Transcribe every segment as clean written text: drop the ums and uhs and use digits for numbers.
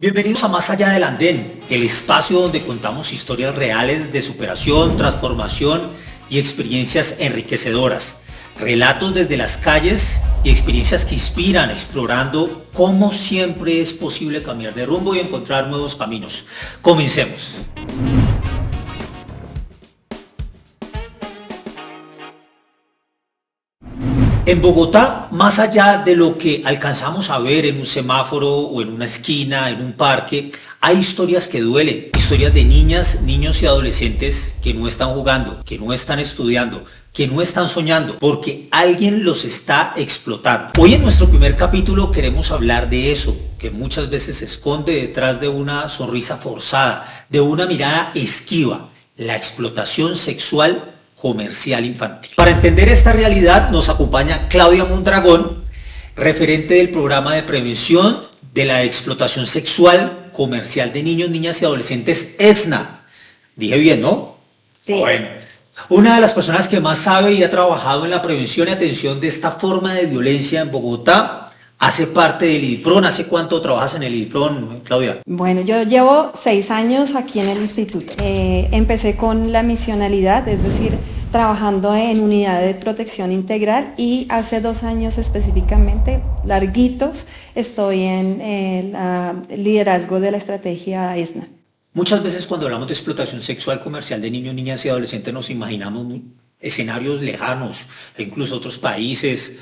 Bienvenidos a Más Allá del Andén, el espacio donde contamos historias reales de superación, transformación y experiencias enriquecedoras. Relatos desde las calles y experiencias que inspiran, explorando cómo siempre es posible cambiar de rumbo y encontrar nuevos caminos. Comencemos. En Bogotá, más allá de lo que alcanzamos a ver en un semáforo o en una esquina, en un parque, hay historias que duelen, historias de niñas, niños y adolescentes que no están jugando, que no están estudiando, que no están soñando, porque alguien los está explotando. Hoy en nuestro primer capítulo queremos hablar de eso, que muchas veces se esconde detrás de una sonrisa forzada, de una mirada esquiva, la explotación sexual comercial infantil. Para entender esta realidad nos acompaña Claudia Mondragón, referente del programa de prevención de la explotación sexual comercial de niños, niñas y adolescentes EXNA. Dije bien, ¿no? Sí. Bueno, una de las personas que más sabe y ha trabajado en la prevención y atención de esta forma de violencia en Bogotá. Hace parte del IDIPRON. ¿Hace cuánto trabajas en el IDIPRON, Claudia? Bueno, yo llevo 6 años aquí en el instituto. Empecé con la misionalidad, es decir, trabajando en unidades de protección integral, y hace 2 años específicamente, larguitos, estoy en el liderazgo de la estrategia ESNA. Muchas veces cuando hablamos de explotación sexual comercial de niños, niñas y adolescentes nos imaginamos escenarios lejanos, e incluso otros países.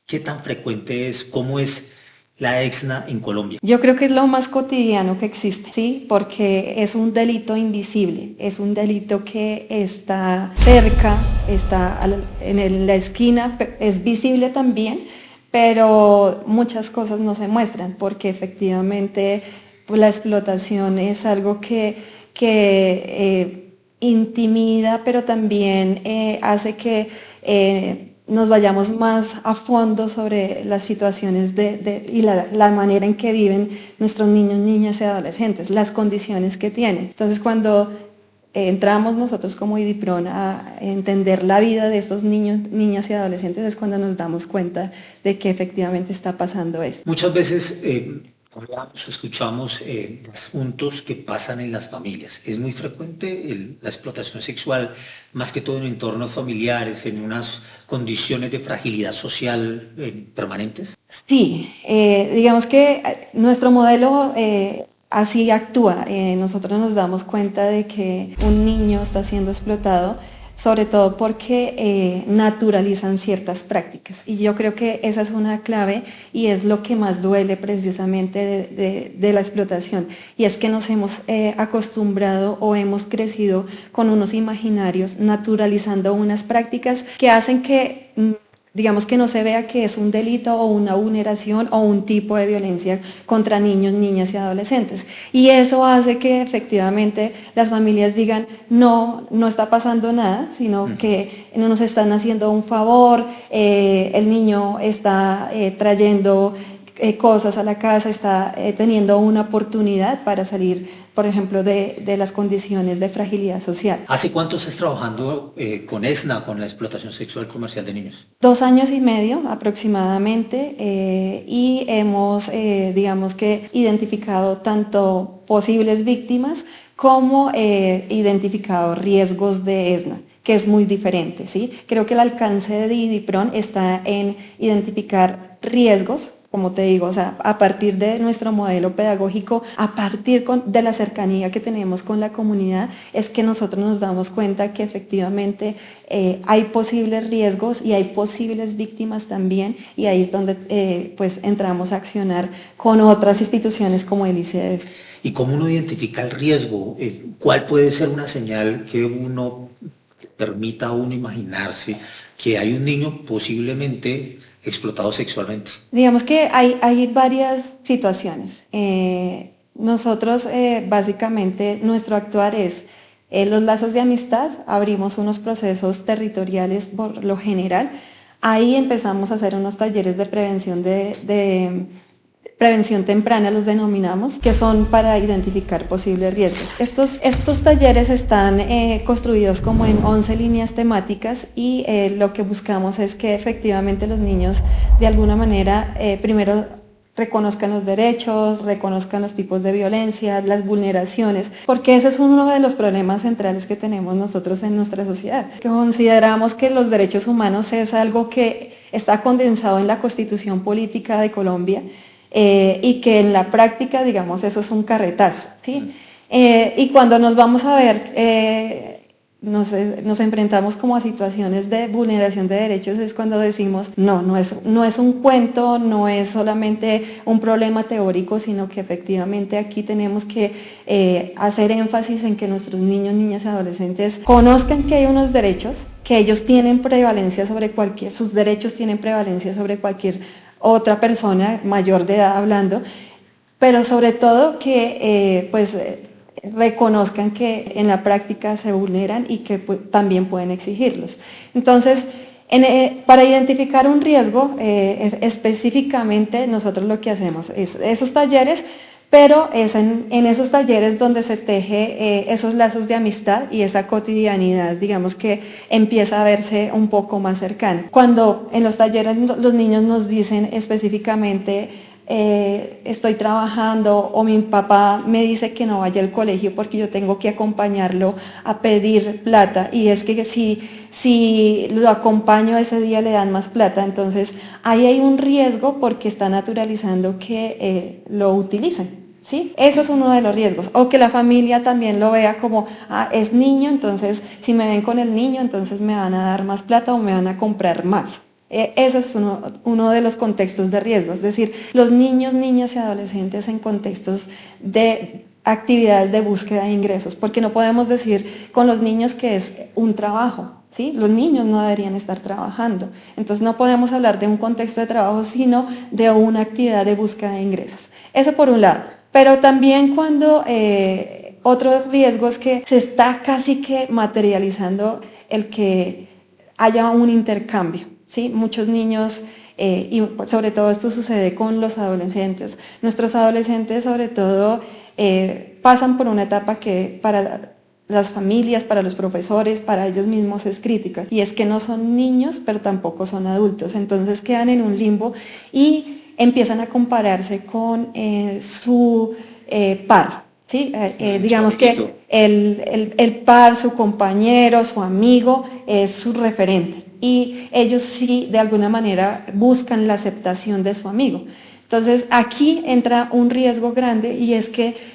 ¿Qué tan frecuente es? ¿Cómo es la EXNA en Colombia? Yo creo que es lo más cotidiano que existe, ¿sí? Porque es un delito invisible, es un delito que está cerca, está en la esquina, es visible también, pero muchas cosas no se muestran, porque efectivamente pues, la explotación es algo que intimida, pero también hace que nos vayamos más a fondo sobre las situaciones y la manera en que viven nuestros niños, niñas y adolescentes, las condiciones que tienen. Entonces, cuando entramos nosotros como IDIPRON a entender la vida de estos niños, niñas y adolescentes, es cuando nos damos cuenta de que efectivamente está pasando esto. Muchas veces hablamos, escuchamos asuntos que pasan en las familias. Es muy frecuente la explotación sexual, más que todo en entornos familiares, en unas condiciones de fragilidad social permanentes. Sí, digamos que nuestro modelo así actúa. Nosotros nos damos cuenta de que un niño está siendo explotado, sobre todo porque naturalizan ciertas prácticas, y yo creo que esa es una clave y es lo que más duele precisamente de la explotación, y es que nos hemos acostumbrado o hemos crecido con unos imaginarios naturalizando unas prácticas que hacen que digamos que no se vea que es un delito o una vulneración o un tipo de violencia contra niños, niñas y adolescentes. Y eso hace que efectivamente las familias digan, no está pasando nada, sino que no nos están haciendo un favor, el niño está trayendo cosas a la casa, está teniendo una oportunidad para salir, por ejemplo, de las condiciones de fragilidad social. ¿Hace cuánto estás trabajando con EXNA, con la explotación sexual comercial de niños? 2 años y medio aproximadamente, y hemos, digamos que, identificado tanto posibles víctimas como identificado riesgos de EXNA, que es muy diferente, ¿sí? Creo que el alcance de IDIPRON está en identificar riesgos, como te digo, o sea, a partir de nuestro modelo pedagógico, a partir de la cercanía que tenemos con la comunidad, es que nosotros nos damos cuenta que efectivamente hay posibles riesgos y hay posibles víctimas también, y ahí es donde pues entramos a accionar con otras instituciones como el ICDF. ¿Y cómo uno identifica el riesgo? ¿Cuál puede ser una señal que uno permita a uno imaginarse que hay un niño posiblemente explotado sexualmente? Digamos que hay varias situaciones. Nosotros básicamente nuestro actuar es los lazos de amistad, abrimos unos procesos territoriales por lo general. Ahí empezamos a hacer unos talleres de prevención prevención temprana, los denominamos, que son para identificar posibles riesgos. Estos talleres están construidos como en 11 líneas temáticas, y lo que buscamos es que efectivamente los niños de alguna manera primero reconozcan los derechos, reconozcan los tipos de violencia, las vulneraciones, porque ese es uno de los problemas centrales que tenemos nosotros en nuestra sociedad. Consideramos que los derechos humanos es algo que está condensado en la Constitución Política de Colombia y que en la práctica, digamos, eso es un carretazo, ¿sí? Y cuando nos vamos a ver nos enfrentamos como a situaciones de vulneración de derechos es cuando decimos no es un cuento, no es solamente un problema teórico, sino que efectivamente aquí tenemos que hacer énfasis en que nuestros niños, niñas y adolescentes conozcan que hay unos derechos, que ellos tienen prevalencia sobre sus derechos tienen prevalencia sobre cualquier otra persona mayor de edad hablando, pero sobre todo que reconozcan que en la práctica se vulneran y que también pueden exigirlos. Entonces, para identificar un riesgo, específicamente nosotros lo que hacemos es esos talleres, pero es en esos talleres donde se teje esos lazos de amistad y esa cotidianidad, digamos que empieza a verse un poco más cercana. Cuando en los talleres los niños nos dicen específicamente estoy trabajando o mi papá me dice que no vaya al colegio porque yo tengo que acompañarlo a pedir plata y es que si lo acompaño ese día le dan más plata, entonces ahí hay un riesgo porque está naturalizando que lo utilicen. ¿Sí? Eso es uno de los riesgos, o que la familia también lo vea como, es niño, entonces si me ven con el niño, entonces me van a dar más plata o me van a comprar más. Ese es uno de los contextos de riesgo, es decir, los niños, niñas y adolescentes en contextos de actividades de búsqueda de ingresos, porque no podemos decir con los niños que es un trabajo, ¿sí? Los niños no deberían estar trabajando, entonces no podemos hablar de un contexto de trabajo, sino de una actividad de búsqueda de ingresos. Eso por un lado, pero también cuando otro riesgo es que se está casi que materializando el que haya un intercambio. ¿Sí? Muchos niños, y sobre todo esto sucede con los adolescentes. Nuestros adolescentes sobre todo pasan por una etapa que para las familias, para los profesores, para ellos mismos es crítica. Y es que no son niños, pero tampoco son adultos. Entonces quedan en un limbo y empiezan a compararse con su par. ¿Sí? Digamos que el par, su compañero, su amigo es su referente. Y ellos sí, de alguna manera, buscan la aceptación de su amigo. Entonces, aquí entra un riesgo grande y es que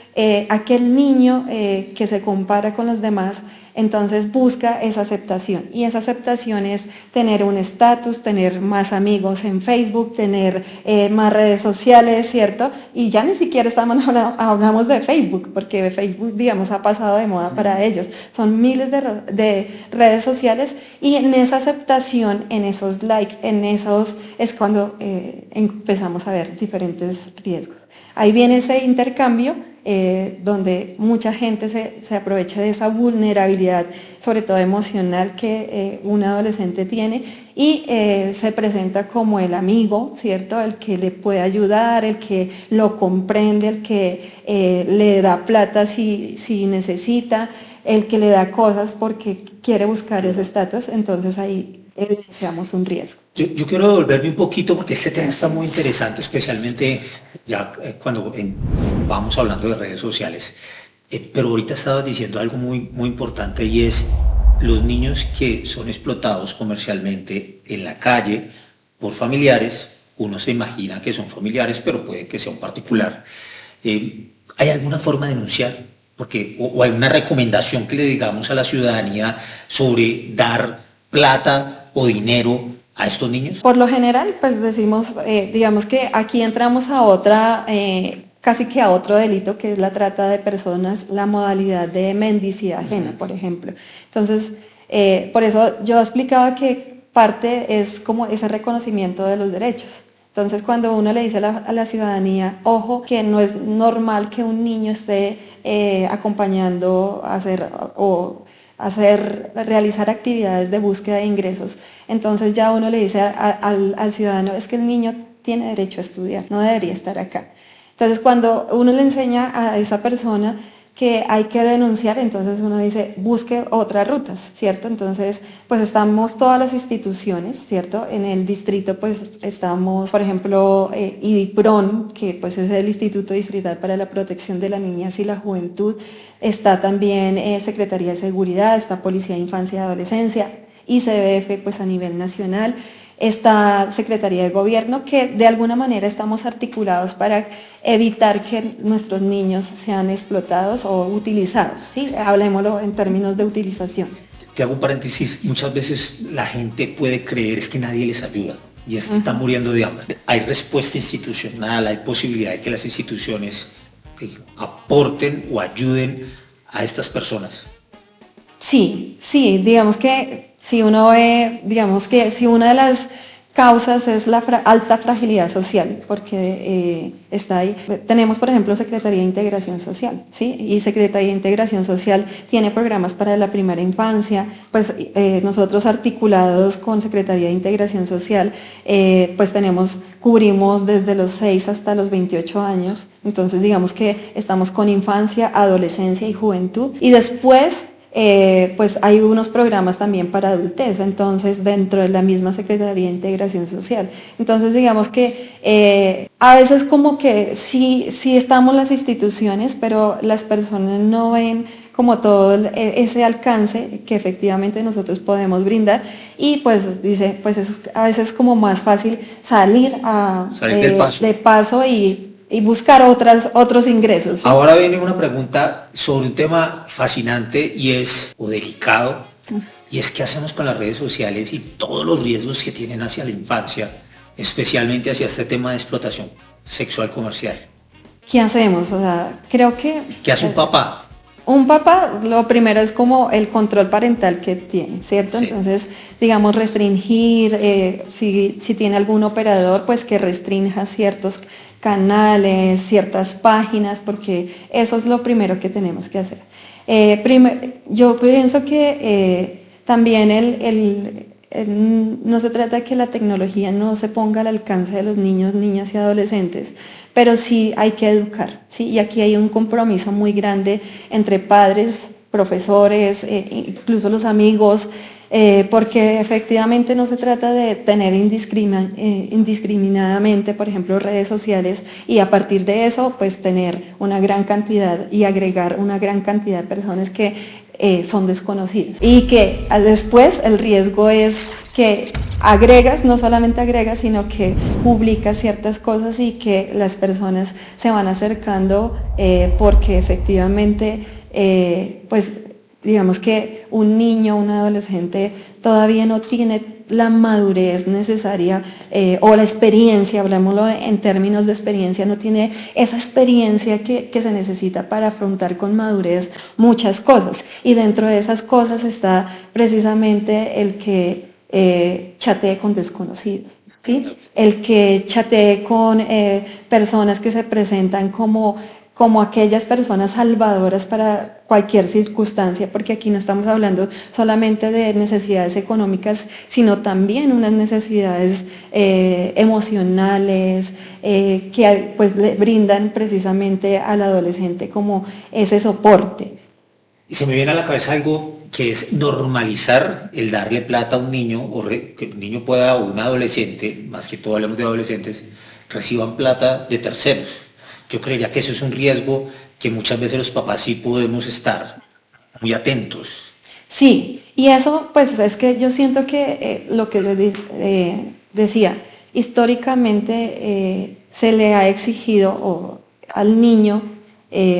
aquel niño que se compara con los demás, entonces busca esa aceptación. Y esa aceptación es tener un estatus, tener más amigos en Facebook, tener más redes sociales, ¿cierto? Y ya ni siquiera hablamos de Facebook, porque Facebook, digamos, ha pasado de moda para ellos. Son miles de redes sociales y en esa aceptación, en esos likes, es cuando empezamos a ver diferentes riesgos. Ahí viene ese intercambio donde mucha gente se aprovecha de esa vulnerabilidad, sobre todo emocional, que un adolescente tiene y se presenta como el amigo, ¿cierto? El que le puede ayudar, el que lo comprende, el que le da plata si necesita, el que le da cosas porque quiere buscar ese estatus, entonces ahí evidenciamos un riesgo. Yo quiero devolverme un poquito porque este tema está muy interesante, especialmente ya cuando vamos hablando de redes sociales. Pero ahorita estabas diciendo algo muy, muy importante y es los niños que son explotados comercialmente en la calle por familiares. Uno se imagina que son familiares, pero puede que sea un particular. ¿Hay alguna forma de denunciar? Porque, o hay una recomendación que le digamos a la ciudadanía sobre dar plata o dinero a estos niños? Por lo general, pues decimos, digamos que aquí entramos a otra, casi que a otro delito, que es la trata de personas, la modalidad de mendicidad ajena, por ejemplo. Entonces, por eso yo explicaba que parte es como ese reconocimiento de los derechos. Entonces, cuando uno le dice a la ciudadanía, ojo, que no es normal que un niño esté acompañando a realizar actividades de búsqueda de ingresos, entonces ya uno le dice al ciudadano, es que el niño tiene derecho a estudiar, no debería estar acá. Entonces, cuando uno le enseña a esa persona que hay que denunciar, entonces uno dice, busque otras rutas, ¿cierto? Entonces, pues estamos todas las instituciones, ¿cierto? En el distrito, pues estamos, por ejemplo, IDIPRON, que pues es el Instituto Distrital para la Protección de la Niñez y la Juventud, está también Secretaría de Seguridad, está Policía de Infancia y Adolescencia, ICBF, pues a nivel nacional, esta Secretaría de Gobierno, que de alguna manera estamos articulados para evitar que nuestros niños sean explotados o utilizados, ¿sí? Hablemoslo en términos de utilización. Te hago un paréntesis, muchas veces la gente puede creer es que nadie les ayuda y están muriendo de hambre. Hay respuesta institucional, hay posibilidad de que las instituciones aporten o ayuden a estas personas. Sí, digamos que si uno ve, digamos que si una de las causas es la alta fragilidad social, porque está ahí. Tenemos, por ejemplo, Secretaría de Integración Social, ¿sí? Y Secretaría de Integración Social tiene programas para la primera infancia, pues nosotros articulados con Secretaría de Integración Social, pues cubrimos desde los 6 hasta los 28 años, entonces digamos que estamos con infancia, adolescencia y juventud, y después pues hay unos programas también para adultez, entonces dentro de la misma Secretaría de Integración Social. Entonces digamos que a veces como que sí estamos las instituciones, pero las personas no ven como todo ese alcance que efectivamente nosotros podemos brindar, y pues dice, pues es a veces como más fácil salir de paso y buscar otros ingresos, ¿sí? Ahora viene una pregunta sobre un tema fascinante o delicado, y es qué hacemos con las redes sociales y todos los riesgos que tienen hacia la infancia, especialmente hacia este tema de explotación sexual comercial. ¿Qué hacemos? O sea, creo que... ¿Qué hace un papá? Un papá, lo primero es como el control parental que tiene, ¿cierto? Sí. Entonces, digamos, restringir, si tiene algún operador, pues que restrinja ciertos canales, ciertas páginas, porque eso es lo primero que tenemos que hacer. Yo pienso que también no se trata de que la tecnología no se ponga al alcance de los niños, niñas y adolescentes, pero sí hay que educar, ¿sí? Y aquí hay un compromiso muy grande entre padres, profesores, incluso los amigos, porque efectivamente no se trata de tener indiscriminadamente, por ejemplo, redes sociales y a partir de eso, pues tener una gran cantidad y agregar una gran cantidad de personas que son desconocidas. Y que después el riesgo es que no solamente agregas, sino que publicas ciertas cosas y que las personas se van acercando porque efectivamente, pues digamos que un niño, un adolescente todavía no tiene la madurez necesaria o la experiencia, hablemoslo en términos de experiencia, no tiene esa experiencia que se necesita para afrontar con madurez muchas cosas. Y dentro de esas cosas está precisamente el que chatee con desconocidos, ¿sí? El que chatee con personas que se presentan como aquellas personas salvadoras para cualquier circunstancia, porque aquí no estamos hablando solamente de necesidades económicas, sino también unas necesidades emocionales que pues le brindan precisamente al adolescente como ese soporte. Y se me viene a la cabeza algo que es normalizar el darle plata a un niño, o que un niño pueda, o un adolescente, más que todo hablamos de adolescentes, reciban plata de terceros. Yo creería que eso es un riesgo que muchas veces los papás sí podemos estar muy atentos. Sí, y eso pues es que yo siento que lo que decía, históricamente se le ha exigido al niño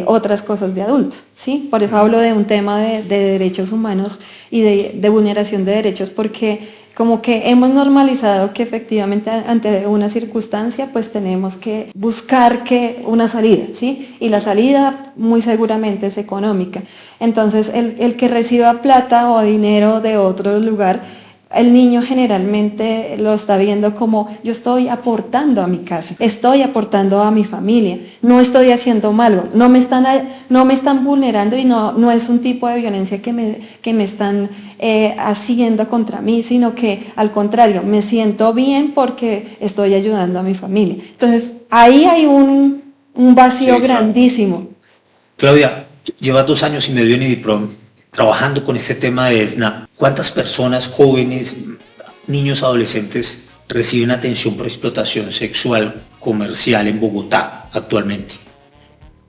otras cosas de adulto, ¿sí? Por eso hablo de un tema de derechos humanos y de vulneración de derechos, porque como que hemos normalizado que efectivamente ante una circunstancia pues tenemos que buscar una salida, ¿sí? Y la salida muy seguramente es económica. Entonces el que reciba plata o dinero de otro lugar, el niño generalmente lo está viendo como yo estoy aportando a mi casa, estoy aportando a mi familia, no estoy haciendo malo, no me están vulnerando y no es un tipo de violencia que me están haciendo contra mí, sino que al contrario, me siento bien porque estoy ayudando a mi familia. Entonces ahí hay un vacío grandísimo. Claudia, Llevas 2 años y medio en IDIPRON trabajando con este tema de ESNA. ¿Cuántas personas, jóvenes, niños, adolescentes reciben atención por explotación sexual comercial en Bogotá actualmente?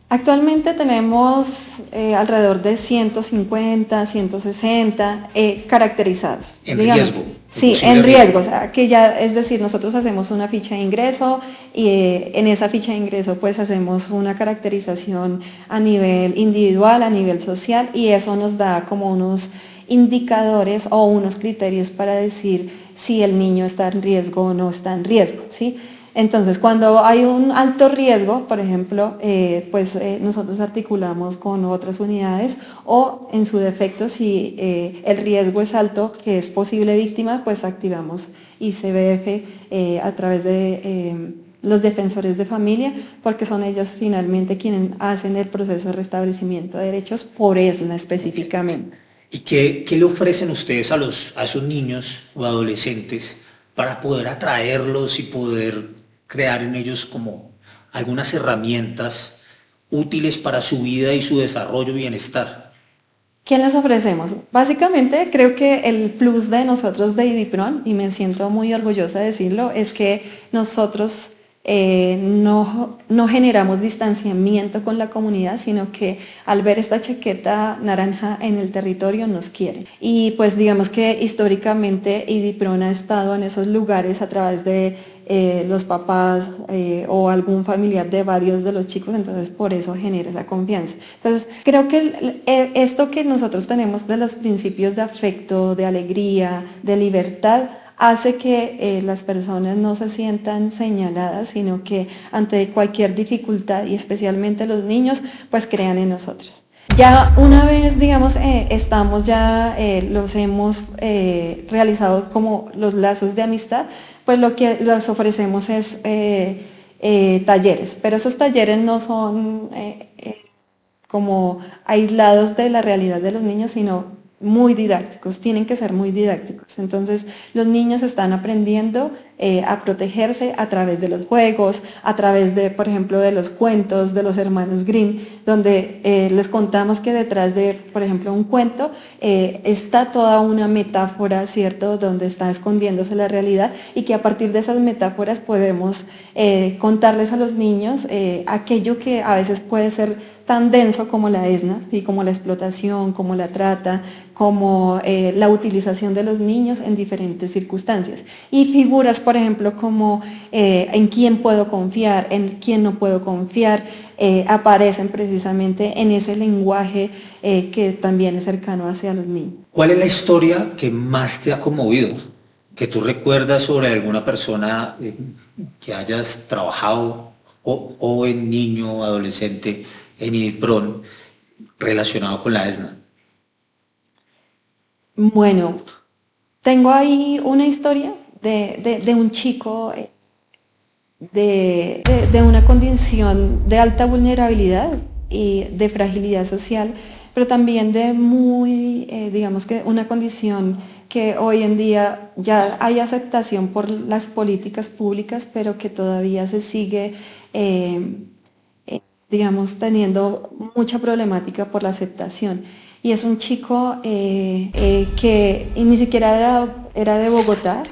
Actualmente tenemos alrededor de 150, 160 caracterizados. En digamos. riesgo. Sí, en riesgo, o sea, que ya, es decir, nosotros hacemos una ficha de ingreso y en esa ficha de ingreso pues hacemos una caracterización a nivel individual, a nivel social, y eso nos da como unos indicadores o unos criterios para decir si el niño está en riesgo o no está en riesgo, ¿sí? Entonces, cuando hay un alto riesgo, por ejemplo, nosotros articulamos con otras unidades, o en su defecto, si el riesgo es alto, que es posible víctima, pues activamos ICBF a través de los defensores de familia, porque son ellos finalmente quienes hacen el proceso de restablecimiento de derechos por ESNA específicamente. ¿Y qué le ofrecen ustedes a esos niños o adolescentes para poder atraerlos y poder crear en ellos como algunas herramientas útiles para su vida y su desarrollo y bienestar? ¿Qué les ofrecemos? Básicamente creo que el plus de nosotros de IDIPRON, y me siento muy orgullosa de decirlo, es que nosotros no generamos distanciamiento con la comunidad, sino que al ver esta chaqueta naranja en el territorio nos quieren. Y pues digamos que históricamente IDIPRON ha estado en esos lugares a través de los papás o algún familiar de varios de los chicos, entonces por eso genera esa confianza. Entonces creo que esto que nosotros tenemos de los principios de afecto, de alegría, de libertad, hace que las personas no se sientan señaladas, sino que ante cualquier dificultad, y especialmente los niños, pues crean en nosotros. Ya una vez, digamos, los hemos realizado como los lazos de amistad, pues lo que les ofrecemos es talleres, pero esos talleres no son como aislados de la realidad de los niños, sino muy didácticos, tienen que ser muy didácticos. Entonces, los niños están aprendiendo a protegerse a través de los juegos, a través de, por ejemplo, de los cuentos de los hermanos Grimm, donde les contamos que detrás de, por ejemplo, un cuento está toda una metáfora, ¿cierto?, donde está escondiéndose la realidad, y que a partir de esas metáforas podemos contarles a los niños aquello que a veces puede ser tan denso como la ESNA, ¿sí?, como la explotación, como la trata, como la utilización de los niños en diferentes circunstancias. Y figuras, por ejemplo, como en quién puedo confiar, en quién no puedo confiar, aparecen precisamente en ese lenguaje que también es cercano hacia los niños. ¿Cuál es la historia que más te ha conmovido? Que tú recuerdas sobre alguna persona que hayas trabajado, o en niño, adolescente, en IDIPRON, relacionado con la ESNA. Bueno, tengo ahí una historia de un chico de una condición de alta vulnerabilidad y de fragilidad social, pero también de digamos que una condición que hoy en día ya hay aceptación por las políticas públicas, pero que todavía se sigue digamos, teniendo mucha problemática por la aceptación. Y es un chico que ni siquiera era de Bogotá,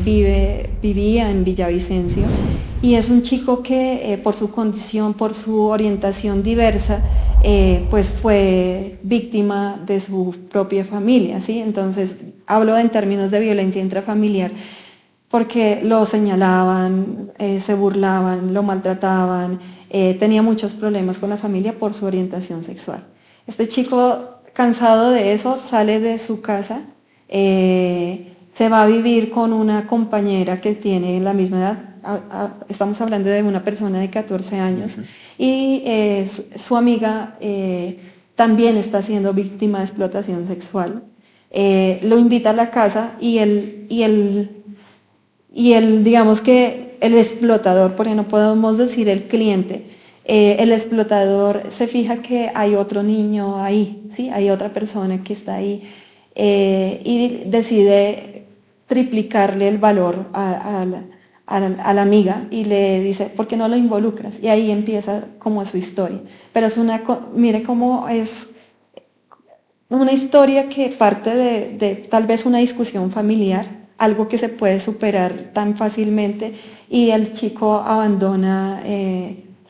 vivía en Villavicencio, y es un chico que por su condición, por su orientación diversa, pues fue víctima de su propia familia, ¿sí? Entonces, hablo en términos de violencia intrafamiliar, porque lo señalaban, se burlaban, lo maltrataban, tenía muchos problemas con la familia por su orientación sexual. Este chico, cansado de eso, sale de su casa, se va a vivir con una compañera que tiene la misma edad, estamos hablando de una persona de 14 años, y su amiga también está siendo víctima de explotación sexual. Lo invita a la casa y él, digamos que el explotador, porque no podemos decir el cliente, el explotador se fija que hay otro niño ahí, ¿sí? Hay otra persona que está ahí, y decide triplicarle el valor a a la amiga y le dice, ¿por qué no lo involucras? Y ahí empieza como su historia. Pero mire cómo es una historia que parte de tal vez una discusión familiar, algo que se puede superar tan fácilmente y el chico abandona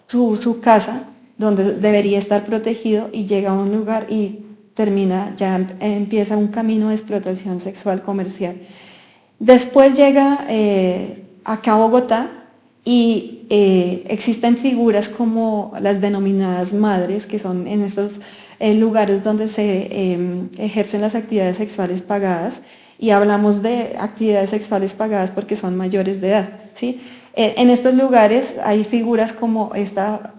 su casa donde debería estar protegido y llega a un lugar y empieza un camino de explotación sexual comercial. Después llega acá a Bogotá y existen figuras como las denominadas madres, que son en estos lugares donde se ejercen las actividades sexuales pagadas, y hablamos de actividades sexuales pagadas porque son mayores de edad, ¿sí? En estos lugares hay figuras como esta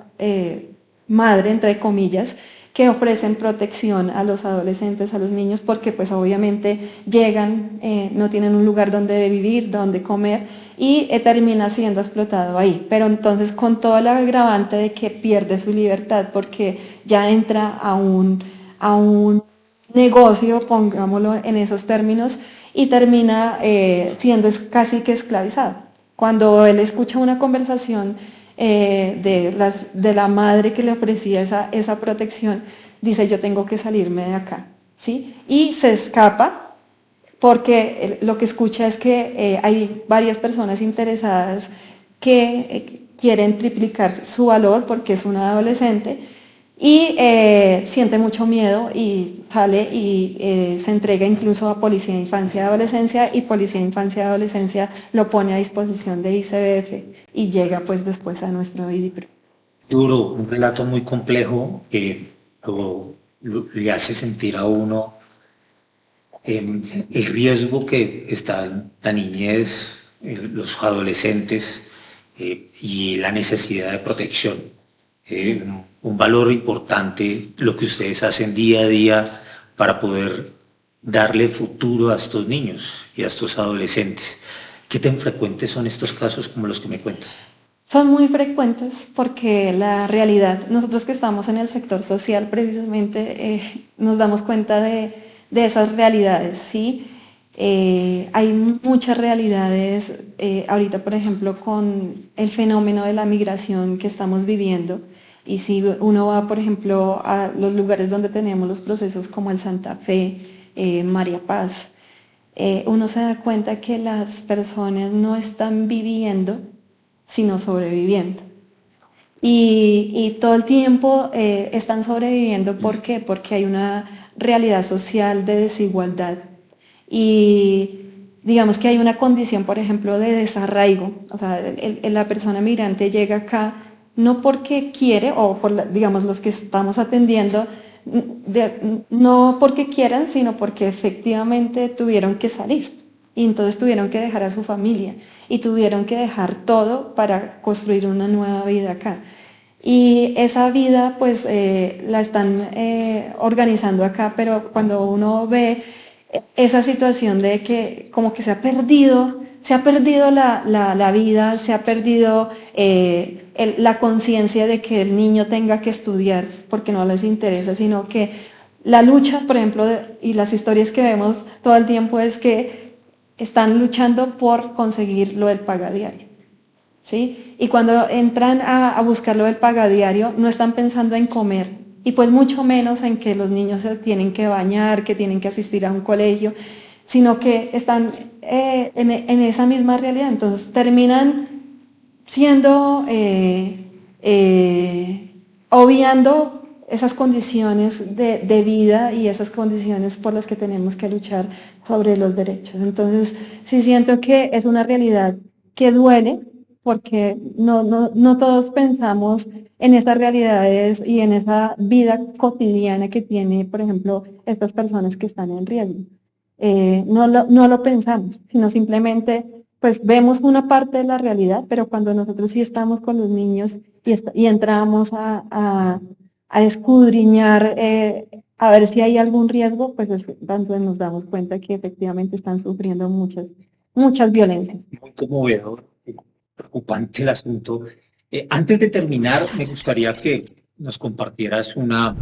madre, entre comillas, que ofrecen protección a los adolescentes, a los niños, porque pues obviamente llegan, no tienen un lugar donde vivir, donde comer, y termina siendo explotado ahí. Pero entonces con todo el agravante de que pierde su libertad, porque ya entra a un negocio, pongámoslo en esos términos, y termina siendo casi que esclavizado. Cuando él escucha una conversación de la madre que le ofrecía esa protección, dice, yo tengo que salirme de acá, ¿sí? Y se escapa porque lo que escucha es que hay varias personas interesadas que quieren triplicar su valor porque es una adolescente y siente mucho miedo y sale y se entrega incluso a Policía de Infancia y Adolescencia, y Policía de Infancia y Adolescencia lo pone a disposición de ICBF y llega pues después a nuestro IDIPRO. Duro, un relato muy complejo que le hace sentir a uno el riesgo que está en la niñez, los adolescentes y la necesidad de protección. Un valor importante lo que ustedes hacen día a día para poder darle futuro a estos niños y a estos adolescentes. ¿Qué tan frecuentes son estos casos como los que me cuentas? Son muy frecuentes porque la realidad, nosotros que estamos en el sector social precisamente nos damos cuenta de esas realidades, ¿sí? Hay muchas realidades ahorita, por ejemplo, con el fenómeno de la migración que estamos viviendo. Y si uno va, por ejemplo, a los lugares donde tenemos los procesos como el Santa Fe, María Paz, uno se da cuenta que las personas no están viviendo, sino sobreviviendo. Y todo el tiempo están sobreviviendo, ¿por qué? Porque hay una realidad social de desigualdad. Y digamos que hay una condición, por ejemplo, de desarraigo. O sea, la persona migrante llega acá no porque quiere, o digamos los que estamos atendiendo, no porque quieran, sino porque efectivamente tuvieron que salir. Y entonces tuvieron que dejar a su familia y tuvieron que dejar todo para construir una nueva vida acá. Y esa vida pues la están organizando acá, pero cuando uno ve esa situación de que como que se ha perdido la vida, se ha perdido la conciencia de que el niño tenga que estudiar porque no les interesa, sino que la lucha, por ejemplo, y las historias que vemos todo el tiempo es que están luchando por conseguir lo del pagadiario, ¿sí? Y cuando entran a buscar lo del pagadiario, no están pensando en comer, y pues mucho menos en que los niños se tienen que bañar, que tienen que asistir a un colegio, sino que están en esa misma realidad. Entonces terminan siendo, obviando esas condiciones de vida y esas condiciones por las que tenemos que luchar sobre los derechos. Entonces, sí siento que es una realidad que duele, porque no todos pensamos en esas realidades y en esa vida cotidiana que tiene, por ejemplo, estas personas que están en riesgo. No lo pensamos, sino simplemente pues vemos una parte de la realidad, pero cuando nosotros sí estamos con los niños y entramos a escudriñar, a ver si hay algún riesgo, pues entonces nos damos cuenta que efectivamente están sufriendo muchas violencias. Muy conmovedor, preocupante el asunto. Antes de terminar, me gustaría que nos compartieras una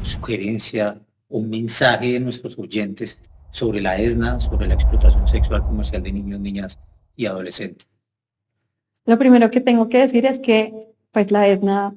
sugerencia, un mensaje de nuestros oyentes sobre la ESNA, sobre la explotación sexual comercial de niños, niñas y adolescentes. Lo primero que tengo que decir es que pues la ESNA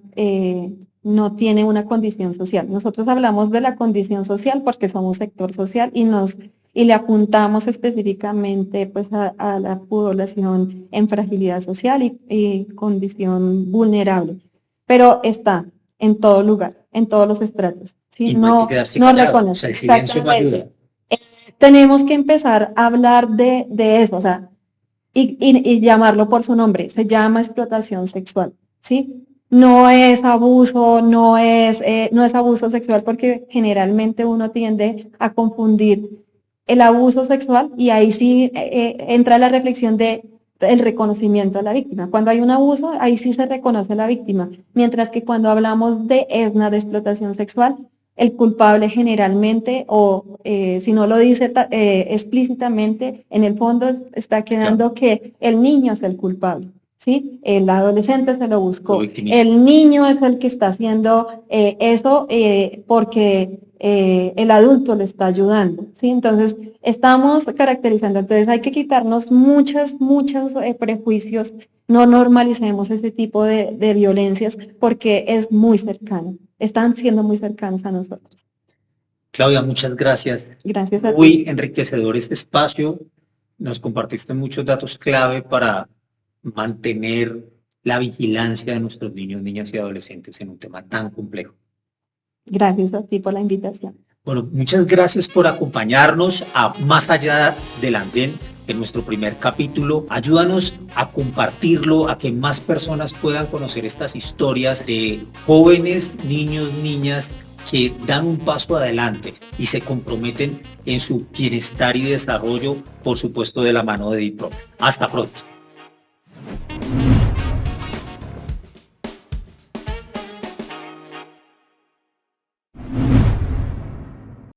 no tiene una condición social. Nosotros hablamos de la condición social porque somos sector social y le apuntamos específicamente pues a la población en fragilidad social y condición vulnerable. Pero está en todo lugar, en todos los estratos. ¿Sí? Y no hay que quedarse No callado, o reconoce. sea, el silencio no ayuda. Tenemos que empezar a hablar de eso, o sea, y llamarlo por su nombre. Se llama explotación sexual, ¿sí? No es abuso, no es abuso sexual porque generalmente uno tiende a confundir el abuso sexual y ahí sí entra la reflexión de el reconocimiento a la víctima. Cuando hay un abuso, ahí sí se reconoce a la víctima, mientras que cuando hablamos de ESNA, de explotación sexual, el culpable generalmente, o si no lo dice explícitamente, en el fondo está quedando que el niño es el culpable. ¿Sí? El adolescente se lo buscó. El niño es el que está haciendo eso porque el adulto le está ayudando. ¿Sí? Entonces, estamos caracterizando. Entonces, hay que quitarnos muchos prejuicios. No normalicemos ese tipo de violencias porque es muy cercano. Están siendo muy cercanos a nosotros. Claudia, muchas gracias. Gracias a ti. Muy enriquecedor este espacio. Nos compartiste muchos datos clave para mantener la vigilancia de nuestros niños, niñas y adolescentes en un tema tan complejo. Gracias a ti por la invitación. Bueno, muchas gracias por acompañarnos a Más Allá del Andén en nuestro primer capítulo. Ayúdanos a compartirlo, a que más personas puedan conocer estas historias de jóvenes, niños, niñas que dan un paso adelante y se comprometen en su bienestar y desarrollo, por supuesto, de la mano de DIPROME. Hasta pronto.